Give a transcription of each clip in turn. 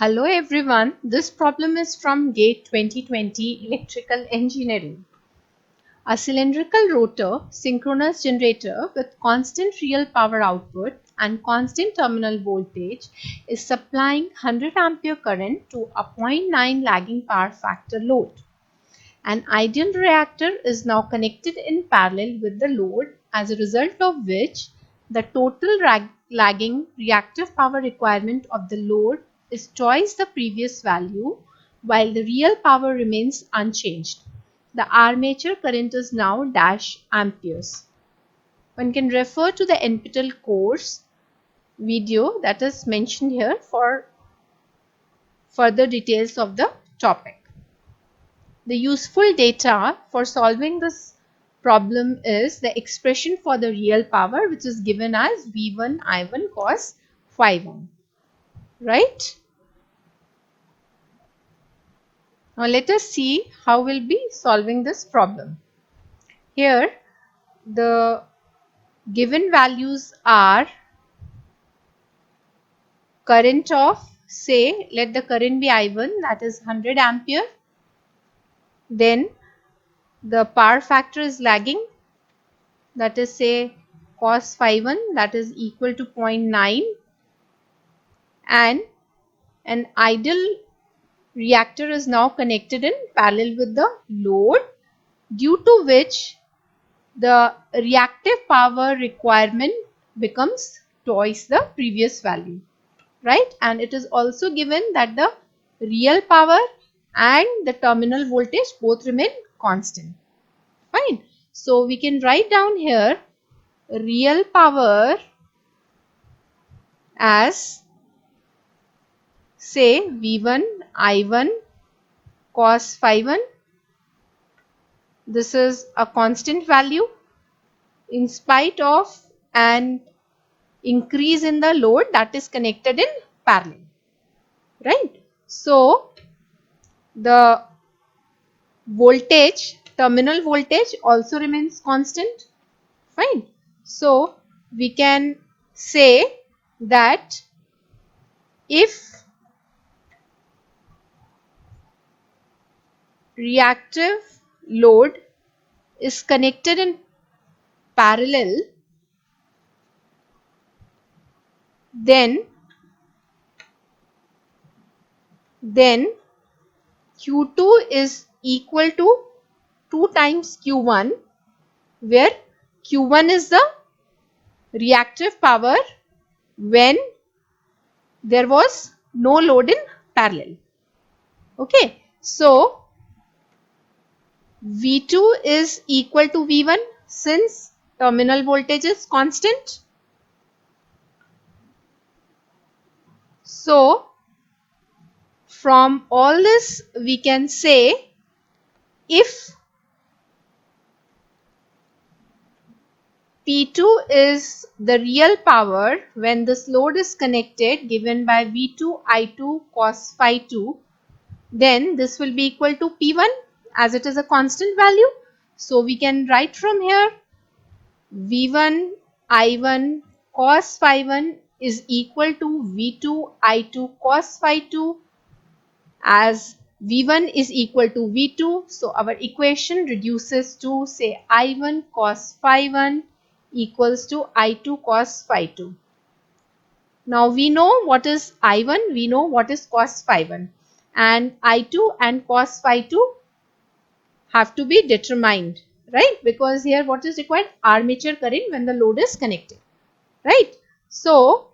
Hello everyone, this problem is from GATE 2020 Electrical Engineering. A cylindrical rotor synchronous generator with constant real power output and constant terminal voltage is supplying 100 ampere current to a 0.9 lagging power factor load. An ideal reactor is now connected in parallel with the load, as a result of which the total lagging reactive power requirement of the load is twice the previous value, while the real power remains unchanged. The armature current is now dash amperes. One can refer to the NPTEL course video that is mentioned here for further details of the topic. The useful data for solving this problem is the expression for the real power, which is given as V1 I1 cos phi 1, right? Now let us see how we'll be solving this problem. Here the given values are current of, say, let the current be I1, that is 100 ampere. Then the power factor is lagging, that is, say, cos phi 1, that is equal to 0.9, and an ideal reactor is now connected in parallel with the load, due to which the reactive power requirement becomes twice the previous value, right? And it is also given that the real power and the terminal voltage both remain constant. Fine. So we can write down here real power as, say, V1 I1 cos phi 1. This is a constant value in spite of an increase in the load that is connected in parallel, right? So the voltage, terminal voltage, also remains constant. Fine. So we can say that if reactive load is connected in parallel, then Q2 is equal to 2 times Q1, where Q1 is the reactive power when there was no load in parallel. Okay, so V2 is equal to V1 since terminal voltage is constant. So from all this we can say, if P2 is the real power when this load is connected, given by V2 I2 cos phi 2, then this will be equal to P1 as it is a constant value. So we can write from here V1 I1 cos phi 1 is equal to V2 I2 cos phi 2, as V1 is equal to V2. So our equation reduces to, say, I1 cos phi 1 equals to I2 cos phi 2. Now we know what is I1, we know what is cos phi 1, and I2 and cos phi 2 have to be determined, right? Because here what is required? Armature current when the load is connected, right? So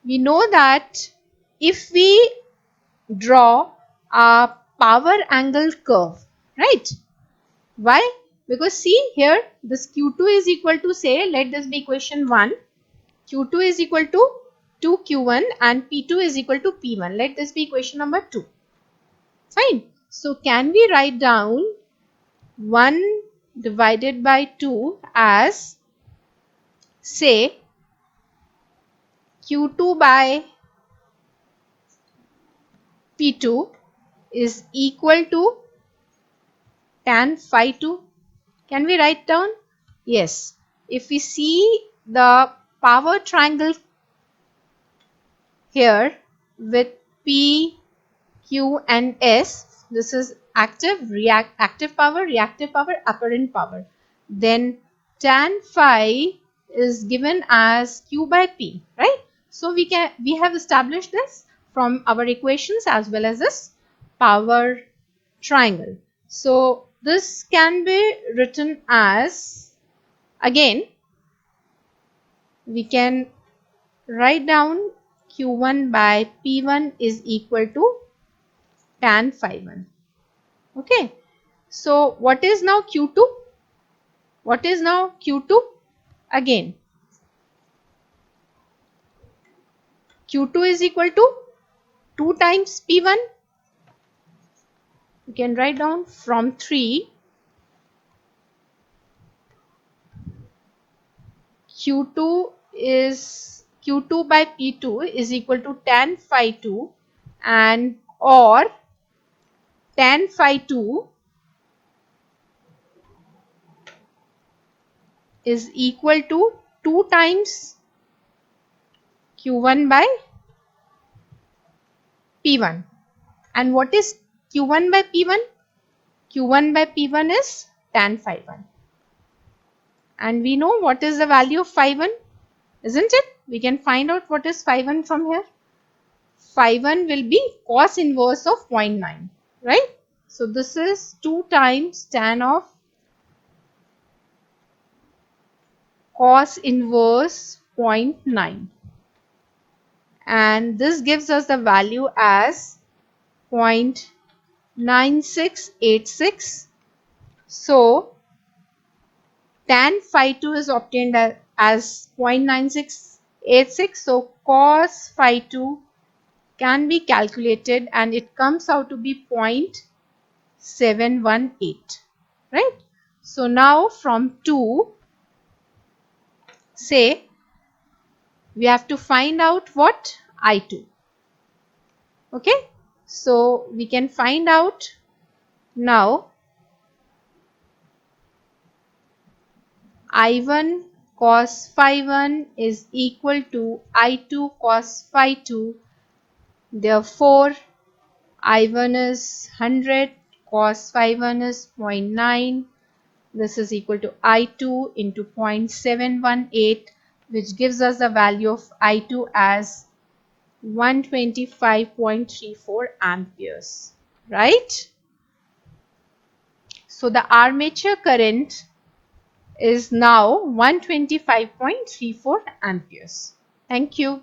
we know that if we draw a power angle curve, right? Why? Because see here, this Q2 is equal to, say, let this be equation 1. Q2 is equal to 2Q1 and P2 is equal to P1. Let this be equation number 2. Fine. So can we write down 1 divided by 2 as, say, Q2 by P2 is equal to tan phi 2. Can we write down? Yes. If we see the power triangle here with P, Q and S. This is active power, reactive power, apparent power. Then tan phi is given as Q by P, right? So we have established this from our equations as well as this power triangle. So this can be written as, again, we can write down Q1 by P1 is equal to tan phi 1. Okay. So what is now Q2? What is now Q2? Again, Q2 is equal to 2 times P1. You can write down from 3. Q2 by P2 is equal to tan phi 2, and or tan phi 2 is equal to 2 times Q1 by P1. And what is Q1 by P1? Q1 by P1 is tan phi 1. And we know what is the value of phi 1, isn't it? We can find out what is phi 1 from here. Phi 1 will be cos inverse of 0.9, right? So this is 2 times tan of cos inverse 0.9. And this gives us the value as 0.9686. So tan phi 2 is obtained as 0.9686. So cos phi 2 can be calculated and it comes out to be 0.718, right? So now from 2, say we have to find out what? I2. Okay, so we can find out now I1 cos phi 1 is equal to I2 cos phi 2. Therefore I1 is 100, cos phi 1 is 0.9. This is equal to I2 into 0.718, which gives us the value of I2 as 125.34 amperes, right? So the armature current is now 125.34 amperes. Thank you.